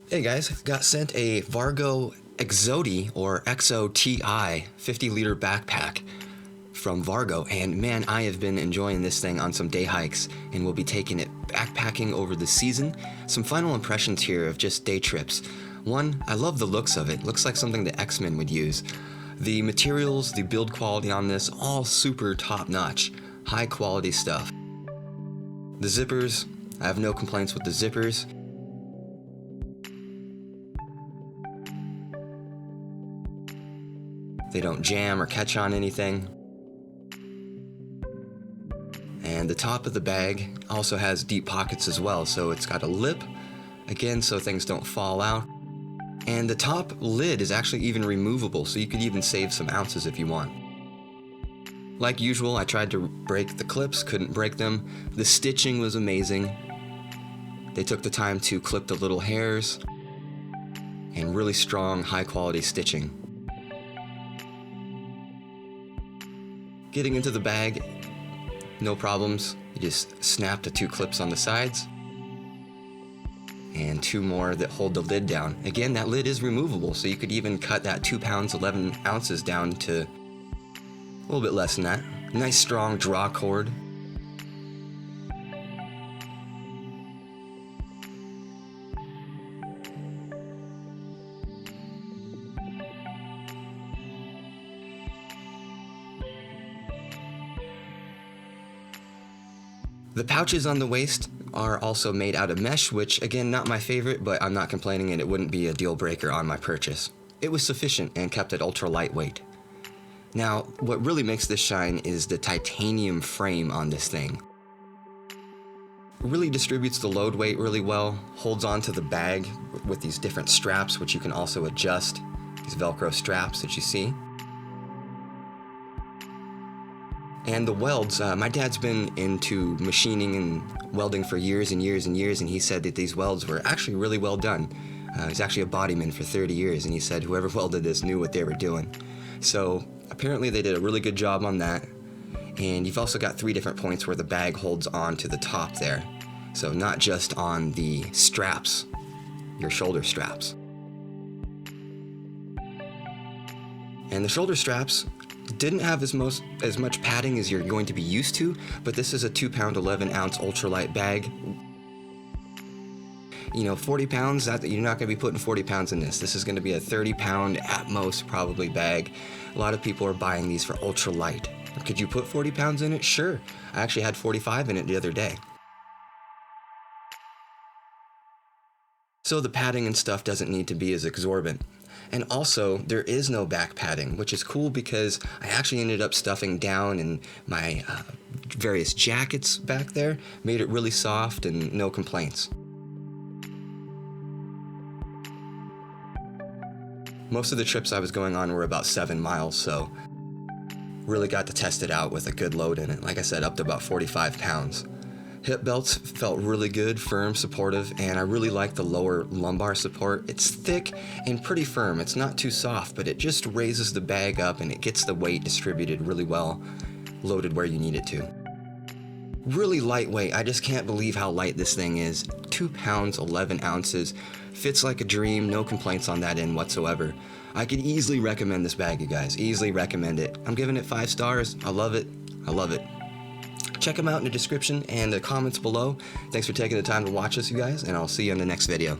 Hey guys, got sent a Vargo ExoTi or ExoTi 50-liter backpack from Vargo, and man, I have been enjoying this thing on some day hikes, and we'll be taking it backpacking over the season. Some final impressions here of just day trips. One, I love the looks of it. Looks like something the X-Men would use. The materials, the build quality on this, all super top-notch. High quality stuff. The zippers, I have no complaints with the zippers. They don't jam or catch on anything. And the top of the bag also has deep pockets as well, so it's got a lip, again, so things don't fall out. And the top lid is actually even removable, so you could even save some ounces if you want. Like usual, I tried to break the clips, couldn't break them. The stitching was amazing. They took the time to clip the little hairs, and really strong, high quality stitching. Getting into the bag, no problems. You just snap the two clips on the sides and two more that hold the lid down. Again, that lid is removable, so you could even cut that 2 pounds, 11 ounces down to a little bit less than that. Nice strong draw cord. The pouches on the waist are also made out of mesh, which again, not my favorite, but I'm not complaining and it wouldn't be a deal breaker on my purchase. It was sufficient and kept it ultra lightweight. Now, what really makes this shine is the titanium frame on this thing. It really distributes the load weight really well, holds onto the bag with these different straps, which you can also adjust, these Velcro straps that you see. And the welds, my dad's been into machining and welding for years and years and years, and he said that these welds were actually really well done. He's actually a bodyman for 30 years, and he said whoever welded this knew what they were doing. So apparently they did a really good job on that. And you've also got 3 different points where the bag holds on to the top there. So not just on the straps, your shoulder straps. And the shoulder straps didn't have as much padding as you're going to be used to, but this is a 2 pound, 11 ounce ultralight bag. You know, 40 pounds, you're not going to be putting 40 pounds in this. This is going to be a 30 pound at most probably bag. A lot of people are buying these for ultralight. Could you put 40 pounds in it? Sure. I actually had 45 in it the other day. So the padding and stuff doesn't need to be as exorbitant. And also, there is no back padding, which is cool because I actually ended up stuffing down in my various jackets back there, made it really soft and no complaints. Most of the trips I was going on were about 7 miles, so really got to test it out with a good load in it. Like I said, up to about 45 pounds. Hip belts felt really good, firm, supportive, and I really like the lower lumbar support. It's thick and pretty firm. It's not too soft, but it just raises the bag up and it gets the weight distributed really well, loaded where you need it to. Really lightweight. I just can't believe how light this thing is. 2 pounds, 11 ounces. Fits like a dream, no complaints on that end whatsoever. I could easily recommend this bag, you guys. Easily recommend it. I'm giving it 5 stars. I love it. I love it. Check them out in the description and the comments below. Thanks for taking the time to watch this, you guys, and I'll see you in the next video.